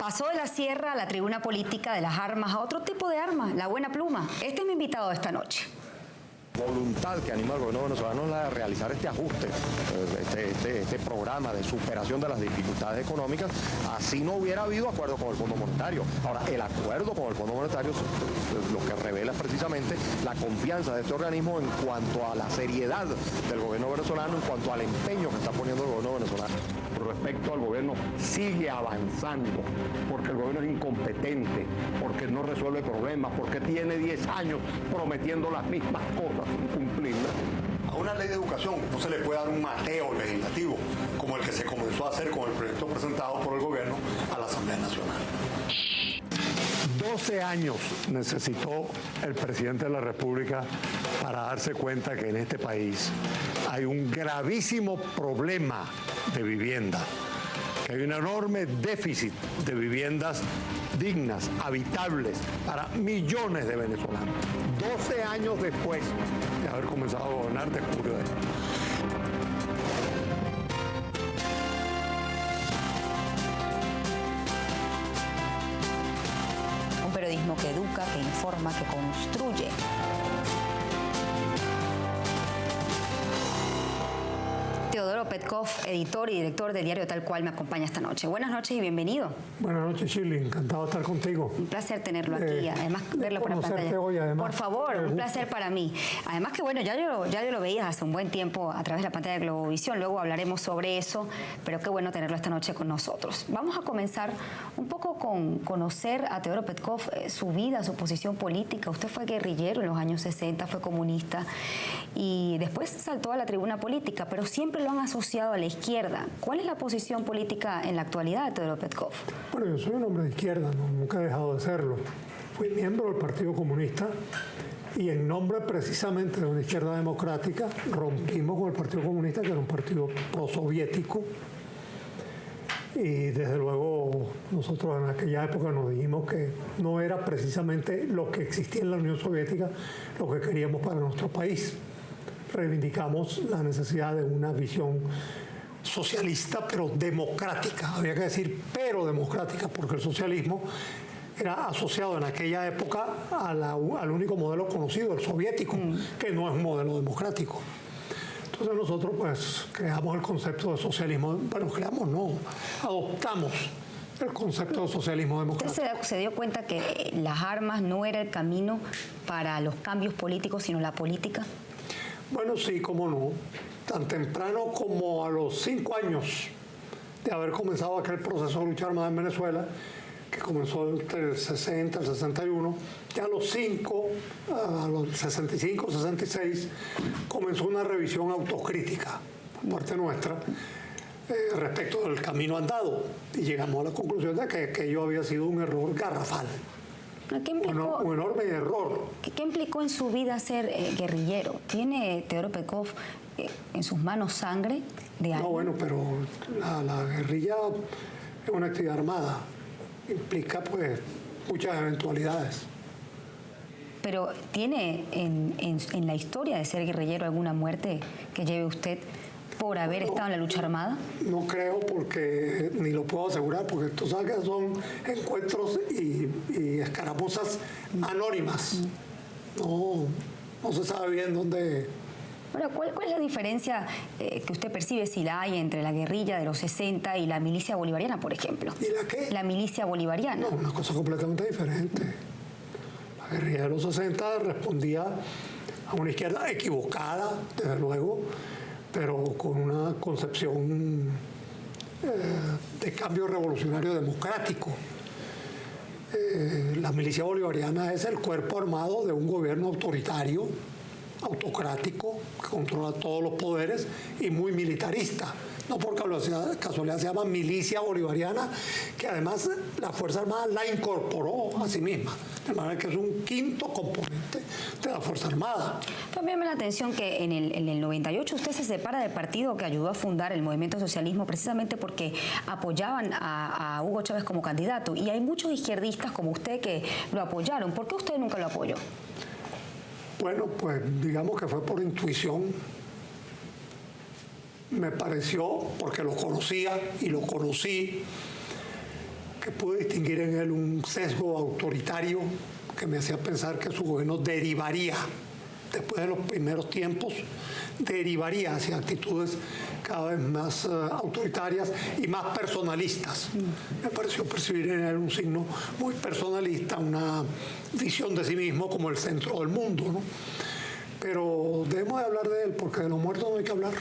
Pasó de la sierra a la tribuna política de las armas a otro tipo de arma, la buena pluma. Este es mi invitado de esta noche. Voluntad que anima al gobierno venezolano a realizar este ajuste, este programa de superación de las dificultades económicas, así no hubiera habido acuerdo con el Fondo Monetario. Ahora, el acuerdo con el Fondo Monetario lo que revela es precisamente la confianza de este organismo en cuanto a la seriedad del gobierno venezolano, en cuanto al empeño que está poniendo el gobierno venezolano. Respecto al gobierno, sigue avanzando, porque el gobierno es incompetente, porque no resuelve problemas, porque tiene 10 años prometiendo las mismas cosas sin cumplirlas. A una ley de educación no se le puede dar un mateo legislativo como el que se comenzó a hacer con el proyecto presentado por el gobierno a la Asamblea Nacional. 12 años necesitó el presidente de la República para darse cuenta que en este país hay un gravísimo problema de vivienda, que hay un enorme déficit de viviendas dignas, habitables para millones de venezolanos. 12 años después de haber comenzado a gobernar, descubrió esto. Un periodismo que educa, que informa, que construye. Teodoro Petkov, editor y director del diario Tal Cual, me acompaña esta noche. Buenas noches y bienvenido. Buenas noches, Shirley. Encantado de estar contigo. Un placer tenerlo aquí, además verlo por la pantalla. Hoy, además, por favor, un placer para mí. Además que bueno, ya yo lo veías hace un buen tiempo a través de la pantalla de Globovisión, luego hablaremos sobre eso, pero qué bueno tenerlo esta noche con nosotros. Vamos a comenzar un poco con conocer a Teodoro Petkov, su vida, su posición política. Usted fue guerrillero en los años 60, fue comunista y después saltó a la tribuna política, pero siempre lo han asociado a la izquierda. ¿Cuál es la posición política en la actualidad de Teodoro Petkov? Bueno, yo soy un hombre de izquierda, nunca he dejado de serlo. Fui miembro del Partido Comunista y en nombre precisamente de una izquierda democrática rompimos con el Partido Comunista, que era un partido prosoviético. Y desde luego nosotros en aquella época nos dijimos que no era precisamente lo que existía en la Unión Soviética lo que queríamos para nuestro país. Reivindicamos la necesidad de una visión socialista, pero democrática. Había que decir, pero democrática, porque el socialismo era asociado en aquella época al único modelo conocido, el soviético, que no es un modelo democrático. Entonces nosotros pues creamos el concepto de socialismo, bueno, adoptamos el concepto de socialismo democrático. ¿Usted se dio cuenta que las armas no era el camino para los cambios políticos, sino la política? Bueno, sí, cómo no. Tan temprano como a los 5 años de haber comenzado aquel proceso de lucha armada en Venezuela, que comenzó entre el 60 y el 61, ya a los 65, 66, comenzó una revisión autocrítica por parte nuestra respecto del camino andado. Y llegamos a la conclusión de que aquello había sido un error garrafal. ¿Qué implicó, un enorme error. ¿Qué implicó en su vida ser guerrillero? ¿Tiene Teodoro Petkov en sus manos sangre de algo? No, bueno, pero la guerrilla es una actividad armada. Implica, pues, muchas eventualidades. Pero ¿tiene en la historia de ser guerrillero alguna muerte que lleve usted por haber estado en la lucha armada? No creo, porque ni lo puedo asegurar, porque tú sabes que son encuentros y escaramuzas anónimas. No se sabe bien dónde. Bueno, ¿cuál es la diferencia que usted percibe, si la hay, entre la guerrilla de los 60 y la milicia bolivariana, por ejemplo? ¿Y la qué? La milicia bolivariana. No, una cosa completamente diferente. La guerrilla de los 60 respondía a una izquierda equivocada, desde luego, pero con una concepción de cambio revolucionario democrático. La milicia bolivariana es el cuerpo armado de un gobierno autoritario, autocrático, que controla todos los poderes y muy militarista. No por casualidad se llama milicia bolivariana, que además la Fuerza Armada la incorporó a sí misma, de manera que es un quinto componente de la Fuerza Armada. También me llama la atención que en el 98 usted se separa del partido que ayudó a fundar el movimiento socialismo precisamente porque apoyaban a Hugo Chávez como candidato, y hay muchos izquierdistas como usted que lo apoyaron. ¿Por qué usted nunca lo apoyó? Bueno, pues digamos que fue por intuición. Me pareció, porque lo conocía y lo conocí, que pude distinguir en él un sesgo autoritario que me hacía pensar que su gobierno derivaría, después de los primeros tiempos, derivaría hacia actitudes cada vez más autoritarias y más personalistas. Me pareció percibir en él un signo muy personalista, una visión de sí mismo como el centro del mundo, ¿no? Pero debemos de hablar de él, porque de los muertos no hay que hablar.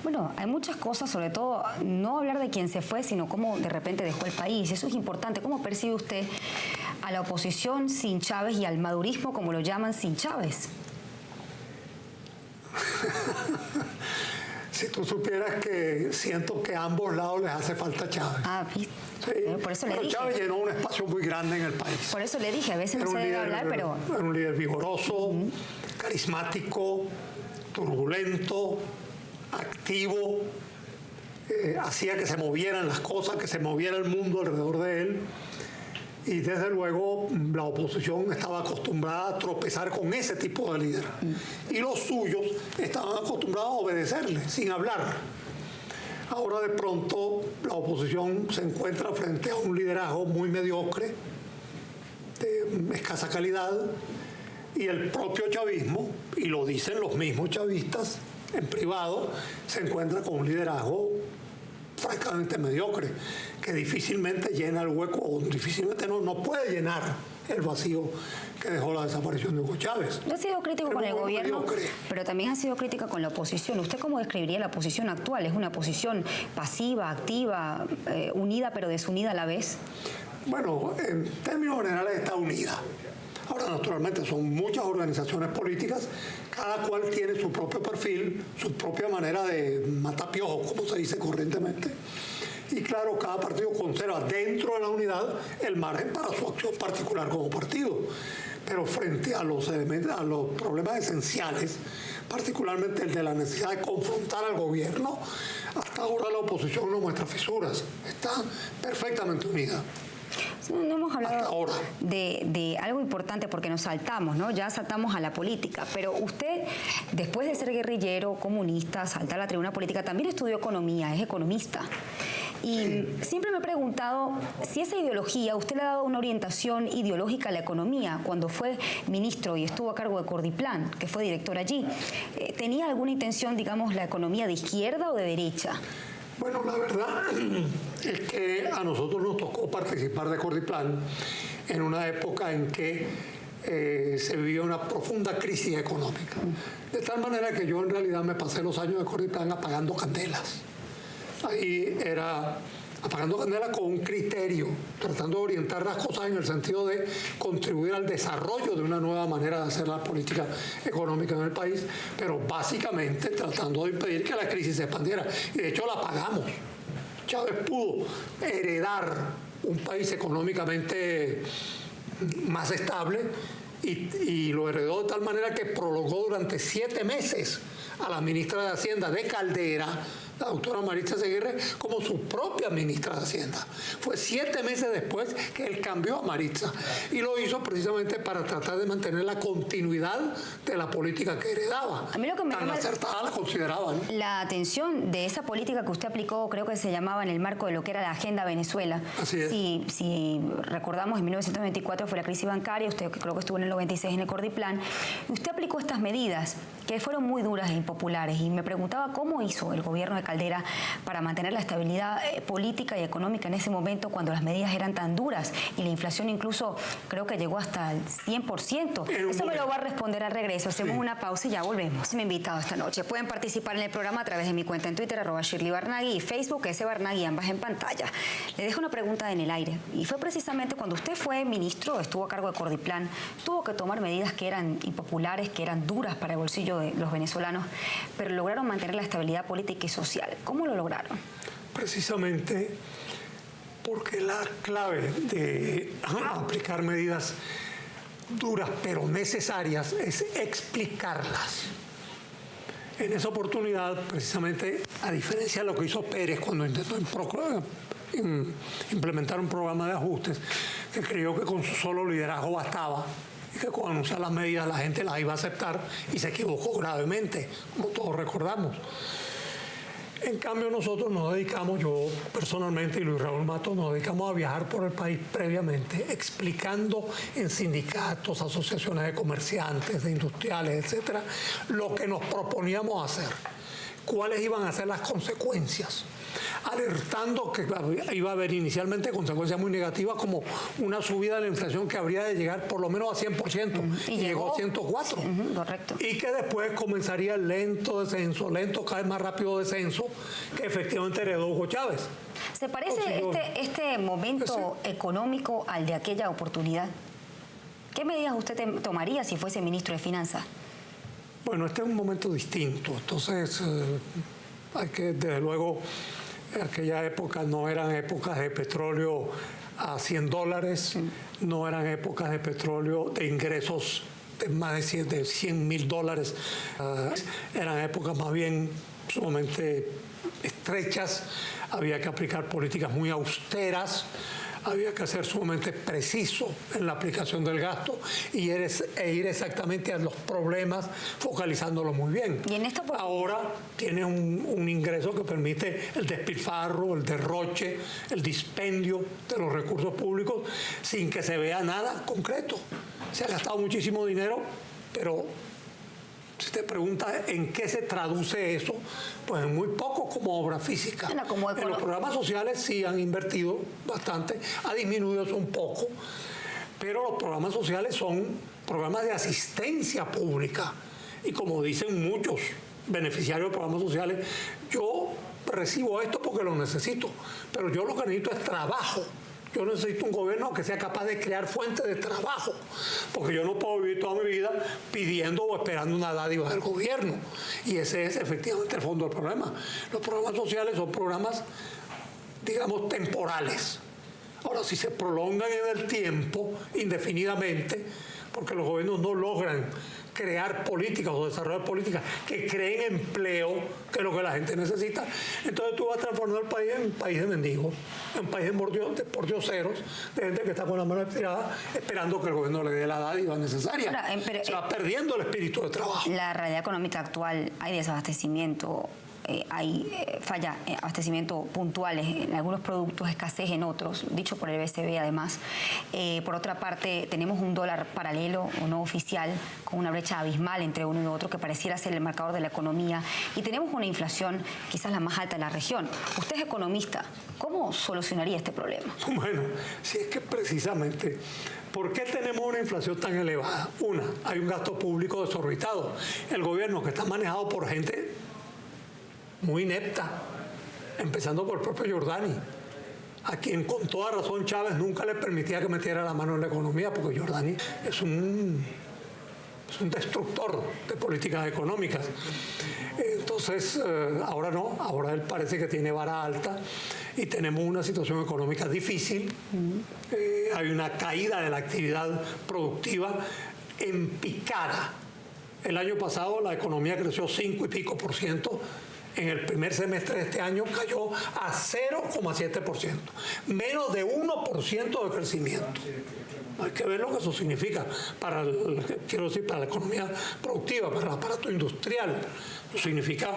Bueno, hay muchas cosas, sobre todo no hablar de quién se fue, sino cómo de repente dejó el país. Eso es importante. ¿Cómo percibe usted a la oposición sin Chávez y al madurismo, como lo llaman, sin Chávez? Si tú supieras que siento que a ambos lados les hace falta Chávez. Ah, ¿viste? Sí. Por eso le dije. Chávez llenó un espacio muy grande en el país. Por eso le dije, a veces no se debe hablar, pero... Era un líder vigoroso, carismático, turbulento, activo, hacía que se movieran las cosas, que se moviera el mundo alrededor de él. Y desde luego la oposición estaba acostumbrada a tropezar con ese tipo de líder. Y los suyos estaban acostumbrados a obedecerle, sin hablar. Ahora de pronto la oposición se encuentra frente a un liderazgo muy mediocre, de escasa calidad, y el propio chavismo, y lo dicen los mismos chavistas en privado, se encuentra con un liderazgo francamente mediocre, que difícilmente llena el hueco, o difícilmente no puede llenar el vacío que dejó la desaparición de Hugo Chávez. Yo he sido crítico con el gobierno, pero también ha sido crítica con la oposición. ¿Usted cómo describiría la oposición actual? ¿Es una oposición pasiva, activa, unida pero desunida a la vez? Bueno, en términos generales está unida. Ahora, naturalmente, son muchas organizaciones políticas, cada cual tiene su propio perfil, su propia manera de matar piojos, como se dice corrientemente. Y claro, cada partido conserva dentro de la unidad el margen para su acción particular como partido. Pero frente a los elementos, a los problemas esenciales, particularmente el de la necesidad de confrontar al gobierno, hasta ahora la oposición no muestra fisuras, está perfectamente unida. No hemos hablado de algo importante porque nos saltamos, ¿no? Ya saltamos a la política, pero usted, después de ser guerrillero, comunista, saltar a la tribuna política, también estudió economía, es economista. Y siempre me he preguntado si esa ideología, usted le ha dado una orientación ideológica a la economía cuando fue ministro y estuvo a cargo de Cordiplan, que fue director allí. ¿Tenía alguna intención, digamos, la economía de izquierda o de derecha? Bueno, la verdad es que a nosotros nos tocó participar de Cordiplan en una época en que se vivía una profunda crisis económica. De tal manera que yo en realidad me pasé los años de Cordiplan apagando candelas. Ahí era apagando candelas con un criterio, tratando de orientar las cosas en el sentido de contribuir al desarrollo de una nueva manera de hacer la política económica en el país, pero básicamente tratando de impedir que la crisis se expandiera. Y de hecho la apagamos. Chávez pudo heredar un país económicamente más estable y lo heredó de tal manera que prolongó durante 7 meses a la ministra de Hacienda de Caldera, la doctora Maritza Seguirre, como su propia ministra de Hacienda. Fue 7 meses después que él cambió a Maritza y lo hizo precisamente para tratar de mantener la continuidad de la política que heredaba. A mí lo que me tan acertada la consideraba, ¿no? La atención de esa política que usted aplicó, creo que se llamaba en el marco de lo que era la Agenda Venezuela. Así es. Si recordamos, en 1994 fue la crisis bancaria, usted creo que estuvo en el 96 en el Cordiplan, usted aplicó estas medidas que fueron muy duras e impopulares y me preguntaba cómo hizo el gobierno de Caldera para mantener la estabilidad política y económica en ese momento cuando las medidas eran tan duras y la inflación incluso creo que llegó hasta el 100%. Eso me lo va a responder al regreso. Hacemos una pausa y ya volvemos. Me he invitado esta noche. Pueden participar en el programa a través de mi cuenta en Twitter, @ShirleyBarnaghi, y Facebook, @Barnaghi, ambas en pantalla. Le dejo una pregunta en el aire. Y fue precisamente cuando usted fue ministro, estuvo a cargo de Cordiplan, tuvo que tomar medidas que eran impopulares, que eran duras para el bolsillo de los venezolanos, pero lograron mantener la estabilidad política y social. ¿Cómo lo lograron? Precisamente porque la clave de aplicar medidas duras pero necesarias es explicarlas. En esa oportunidad, precisamente, a diferencia de lo que hizo Pérez cuando intentó implementar un programa de ajustes, que creyó que con su solo liderazgo bastaba y que con anunciar las medidas la gente las iba a aceptar, y se equivocó gravemente, como todos recordamos. En cambio, nosotros nos dedicamos, yo personalmente y Luis Raúl Matos, nos dedicamos a viajar por el país previamente, explicando en sindicatos, asociaciones de comerciantes, de industriales, etcétera, lo que nos proponíamos hacer, cuáles iban a ser las consecuencias, alertando que iba a haber inicialmente consecuencias muy negativas como una subida de la inflación que habría de llegar por lo menos a 100% y llegó a 104%. Sí, correcto. Y que después comenzaría el lento descenso, lento cada vez más rápido descenso que efectivamente heredó Hugo Chávez. ¿Se parece este momento económico al de aquella oportunidad? ¿Qué medidas usted tomaría si fuese ministro de Finanzas? Bueno, este es un momento distinto, entonces hay que, desde luego, en aquella época no eran épocas de petróleo a $100, no eran épocas de petróleo de ingresos de más de $100,000, eran épocas más bien sumamente estrechas, había que aplicar políticas muy austeras, había que ser sumamente preciso en la aplicación del gasto e ir exactamente a los problemas, focalizándolos muy bien. ¿Y en esta ahora tiene un ingreso que permite el despilfarro, el derroche, el dispendio de los recursos públicos sin que se vea nada concreto. Se ha gastado muchísimo dinero, pero si te preguntas en qué se traduce eso, pues en muy poco como obra física. En los programas sociales sí han invertido bastante, ha disminuido eso un poco, pero los programas sociales son programas de asistencia pública. Y como dicen muchos beneficiarios de programas sociales, yo recibo esto porque lo necesito, pero yo lo que necesito es trabajo. Yo necesito un gobierno que sea capaz de crear fuentes de trabajo, porque yo no puedo vivir toda mi vida pidiendo o esperando una dádiva del gobierno. Y ese es efectivamente el fondo del problema. Los programas sociales son programas, digamos, temporales. Ahora, si se prolongan en el tiempo, indefinidamente, porque los gobiernos no logran crear políticas o desarrollar políticas que creen empleo, que es lo que la gente necesita, entonces tú vas a transformar el país en un país de mendigos, en un país de pordioseros, de gente que está con la mano estirada esperando que el gobierno le dé la dádiva necesaria. Ahora, se va perdiendo el espíritu de trabajo. La realidad económica actual, hay desabastecimiento, hay falla, abastecimiento puntuales en algunos productos, escasez en otros, dicho por el BCB además. Por otra parte, tenemos un dólar paralelo o no oficial con una brecha abismal entre uno y otro que pareciera ser el marcador de la economía, y tenemos una inflación quizás la más alta de la región. Usted es economista, ¿cómo solucionaría este problema? Bueno, si es que precisamente, ¿por qué tenemos una inflación tan elevada? Una, hay un gasto público desorbitado. El gobierno que está manejado por gente muy inepta, empezando por el propio Giordani, a quien con toda razón Chávez nunca le permitía que metiera la mano en la economía, porque Giordani es un destructor de políticas económicas. Entonces, ahora no, ahora él parece que tiene vara alta y tenemos una situación económica difícil. Hay una caída de la actividad productiva en picada. El año pasado la economía creció 5 y pico %. En el primer semestre de este año cayó a 0,7%, menos de 1% de crecimiento. Hay que ver lo que eso significa para la economía productiva, para el aparato industrial. Eso significa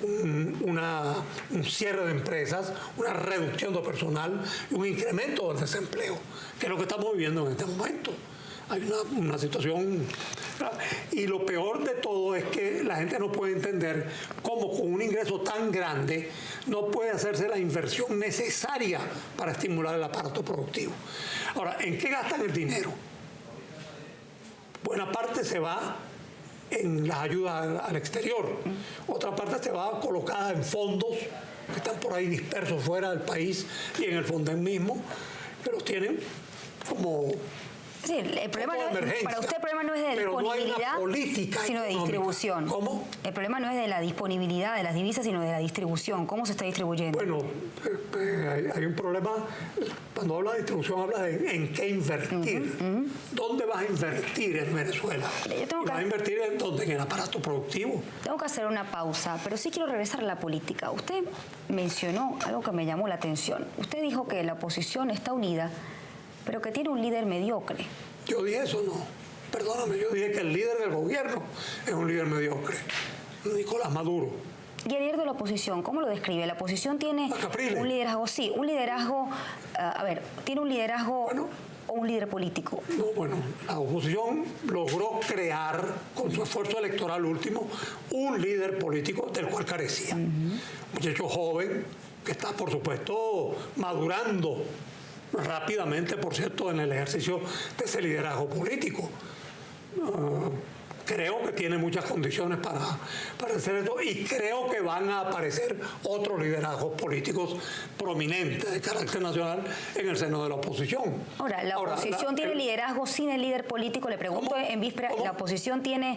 un cierre de empresas, una reducción de personal y un incremento del desempleo, que es lo que estamos viviendo en este momento. Hay una situación... Y lo peor de todo es que la gente no puede entender cómo con un ingreso tan grande no puede hacerse la inversión necesaria para estimular el aparato productivo. Ahora, ¿en qué gastan el dinero? Buena parte se va en las ayudas al exterior. Otra parte se va colocada en fondos que están por ahí dispersos fuera del país y en el Fonden mismo, que los tienen como... Sí, el problema para usted el problema no es de disponibilidad, sino de distribución. ¿Cómo? El problema no es de la disponibilidad de las divisas, sino de la distribución. ¿Cómo se está distribuyendo? Bueno, hay un problema. Cuando habla de distribución, habla de en qué invertir. ¿Dónde vas a invertir en Venezuela? ¿Vas a invertir en dónde? En el aparato productivo. Tengo que hacer una pausa, pero sí quiero regresar a la política. Usted mencionó algo que me llamó la atención. Usted dijo que la oposición está unida, pero que tiene un líder mediocre. Yo dije eso, no. Perdóname, yo dije que el líder del gobierno es un líder mediocre. Nicolás Maduro. Y el líder de la oposición, ¿cómo lo describe? La oposición tiene un liderazgo, sí, un liderazgo, tiene un liderazgo o un líder político. No, bueno, la oposición logró crear, con su esfuerzo electoral último, un líder político del cual carecía. Un muchacho joven que está, por supuesto, madurando rápidamente, por cierto, en el ejercicio de ese liderazgo político. Creo que tiene muchas condiciones para hacer esto y creo que van a aparecer otros liderazgos políticos prominentes de carácter nacional en el seno de la oposición. Ahora, ¿la oposición tiene liderazgo sin el líder político? Le pregunto en víspera, ¿la oposición tiene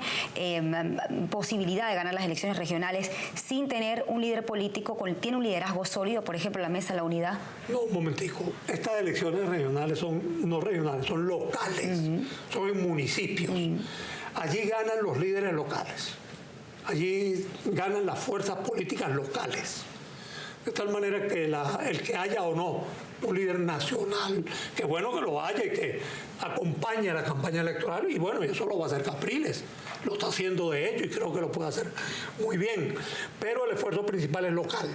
posibilidad de ganar las elecciones regionales sin tener un líder político? ¿Tiene un liderazgo sólido, por ejemplo, la Mesa de la Unidad? No, un momentico. Estas elecciones regionales son no regionales, son locales, son en municipios. Allí ganan los líderes locales, allí ganan las fuerzas políticas locales. De tal manera que el que haya o no un líder nacional, que bueno que lo haya y que acompañe la campaña electoral, y bueno, eso lo va a hacer Capriles, lo está haciendo de hecho y creo que lo puede hacer muy bien, pero el esfuerzo principal es local.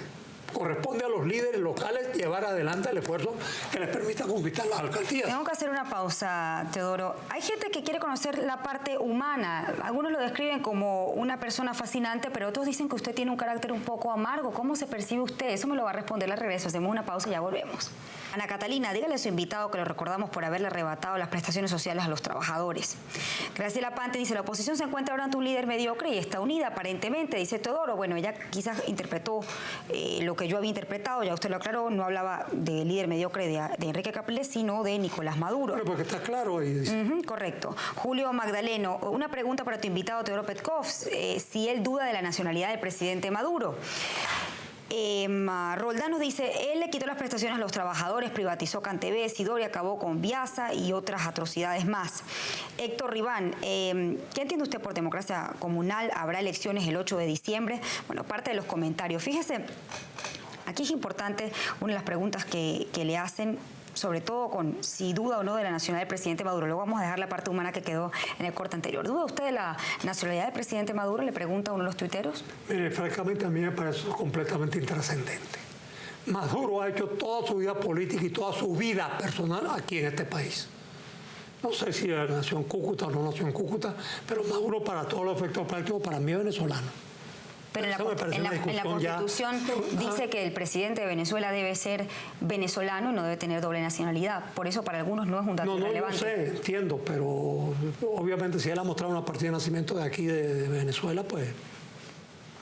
Corresponde a los líderes locales llevar adelante el esfuerzo que les permita conquistar las alcaldías. Tengo que hacer una pausa, Teodoro. Hay gente que quiere conocer la parte humana. Algunos lo describen como una persona fascinante, pero otros dicen que usted tiene un carácter un poco amargo. ¿Cómo se percibe usted? Eso me lo va a responder al regreso. Hacemos una pausa y ya volvemos. Ana Catalina, dígale a su invitado que lo recordamos por haberle arrebatado las prestaciones sociales a los trabajadores. Graciela Pante dice, la oposición se encuentra ahora ante un líder mediocre y está unida aparentemente, dice Teodoro. Bueno, ella quizás interpretó lo que yo había interpretado, ya usted lo aclaró, no hablaba del líder mediocre de Enrique Capriles, sino de Nicolás Maduro. Bueno, porque está claro ahí. Correcto. Julio Magdaleno, una pregunta para tu invitado Teodoro Petkov, si él duda de la nacionalidad del presidente Maduro. Roldán nos dice, él le quitó las prestaciones a los trabajadores, privatizó CanTV, Sidori acabó con Viasa y otras atrocidades más. Héctor Ribán, ¿qué entiende usted por democracia comunal? ¿Habrá elecciones el 8 de diciembre? Bueno, parte de los comentarios. Fíjese, aquí es importante una de las preguntas que le hacen, sobre todo con si duda o no de la nacionalidad del presidente Maduro. Luego vamos a dejar la parte humana que quedó en el corte anterior. ¿Duda usted de la nacionalidad del presidente Maduro? Le pregunta uno de los tuiteros. Mire, francamente a mí me parece completamente intrascendente. Maduro ha hecho toda su vida política y toda su vida personal aquí en este país. No sé si nació en Cúcuta o no nació en Cúcuta, pero Maduro para todos los efectos prácticos para mí es venezolano. Pero en la Constitución dice que el presidente de Venezuela debe ser venezolano y no debe tener doble nacionalidad. Por eso para algunos no es un dato relevante. No sé, entiendo, pero obviamente si él ha mostrado una partida de nacimiento de aquí de Venezuela, pues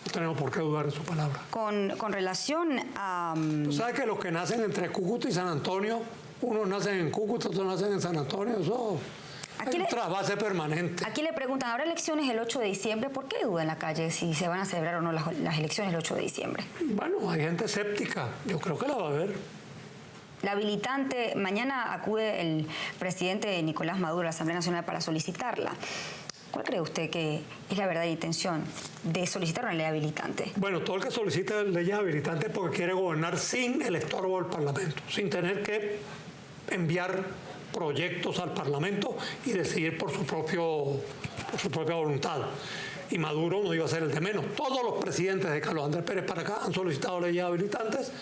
no tenemos por qué dudar de su palabra. Con relación a... Tú sabes que los que nacen entre Cúcuta y San Antonio, unos nacen en Cúcuta, otros nacen en San Antonio, eso... Aquí es trasvase permanente. Aquí le preguntan, ¿habrá elecciones el 8 de diciembre? ¿Por qué duda en la calle si se van a celebrar o no las elecciones el 8 de diciembre? Bueno, hay gente escéptica. Yo creo que la va a haber. La habilitante, mañana acude el presidente Nicolás Maduro a la Asamblea Nacional para solicitarla. ¿Cuál cree usted que es la verdadera intención de solicitar una ley habilitante? Bueno, todo el que solicita leyes habilitantes porque quiere gobernar sin el estorbo del Parlamento, sin tener que enviar proyectos al Parlamento y decidir por su propia voluntad. Y Maduro no iba a ser el de menos. Todos los presidentes de Carlos Andrés Pérez para acá han solicitado leyes habilitantes.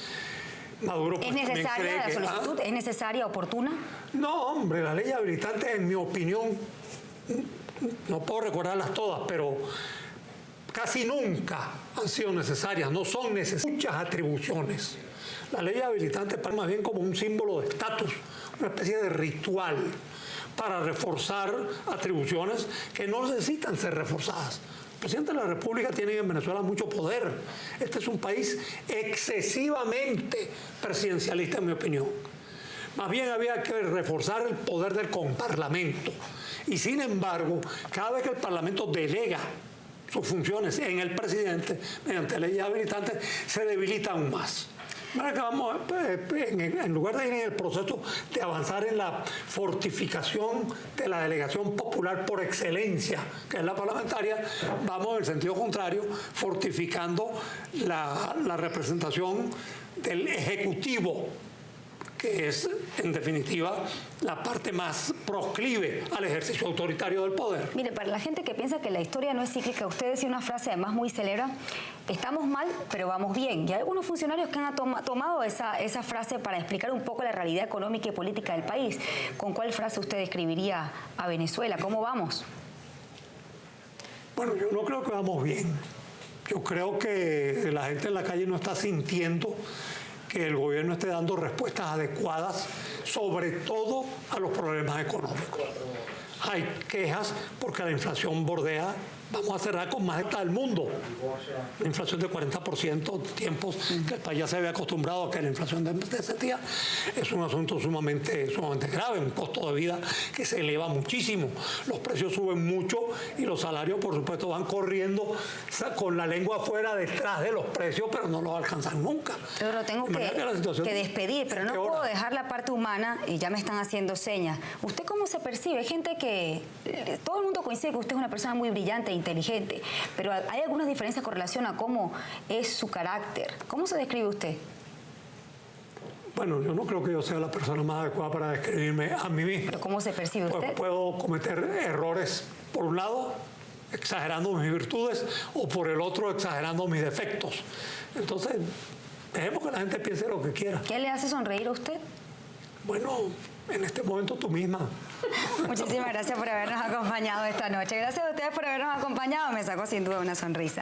Maduro pues, ¿Es necesaria la solicitud? ¿Es necesaria, oportuna? No, hombre, las leyes habilitantes, en mi opinión, no puedo recordarlas todas, pero casi nunca han sido necesarias, no son necesarias. Muchas atribuciones. La ley habilitante es más bien como un símbolo de estatus, una especie de ritual para reforzar atribuciones que no necesitan ser reforzadas. El presidente de la República tiene en Venezuela mucho poder. Este es un país excesivamente presidencialista, en mi opinión. Más bien había que reforzar el poder del Parlamento. Y sin embargo, cada vez que el Parlamento delega sus funciones en el presidente, mediante leyes habilitantes, se debilita aún más. Vamos, en lugar de ir en el proceso de avanzar en la fortificación de la delegación popular por excelencia, que es la parlamentaria, vamos en el sentido contrario, fortificando la representación del Ejecutivo, que es, en definitiva, la parte más proclive al ejercicio autoritario del poder. Mire, para la gente que piensa que la historia no es cíclica, usted decía una frase además muy célere: estamos mal, pero vamos bien. Y hay algunos funcionarios que han tomado esa frase para explicar un poco la realidad económica y política del país. ¿Con cuál frase usted describiría a Venezuela? ¿Cómo vamos? Bueno, yo no creo que vamos bien. Yo creo que la gente en la calle no está sintiendo que el gobierno esté dando respuestas adecuadas, sobre todo a los problemas económicos. Hay quejas porque la inflación bordea, vamos a cerrar con más del mundo. La inflación de 40%, tiempos que el país ya se había acostumbrado a que la inflación de ese día es un asunto sumamente grave, un costo de vida que se eleva muchísimo. Los precios suben mucho y los salarios, por supuesto, van corriendo con la lengua afuera detrás de los precios, pero no los alcanzan nunca. Yo lo tengo que despedir, pero no puedo dejar la parte humana y ya me están haciendo señas. ¿Usted cómo se percibe? Hay gente que... todo el mundo coincide que usted es una persona muy brillante e inteligente, pero hay algunas diferencias con relación a cómo es su carácter. ¿Cómo se describe usted? Bueno, yo no creo que yo sea la persona más adecuada para describirme a mí mismo. ¿Pero cómo se percibe usted? Pues puedo cometer errores, por un lado, exagerando mis virtudes, o por el otro, exagerando mis defectos. Entonces, dejemos que la gente piense lo que quiera. ¿Qué le hace sonreír a usted? Bueno, en este momento tú misma. Muchísimas gracias por habernos acompañado esta noche. Gracias a ustedes por habernos acompañado. Me sacó sin duda una sonrisa.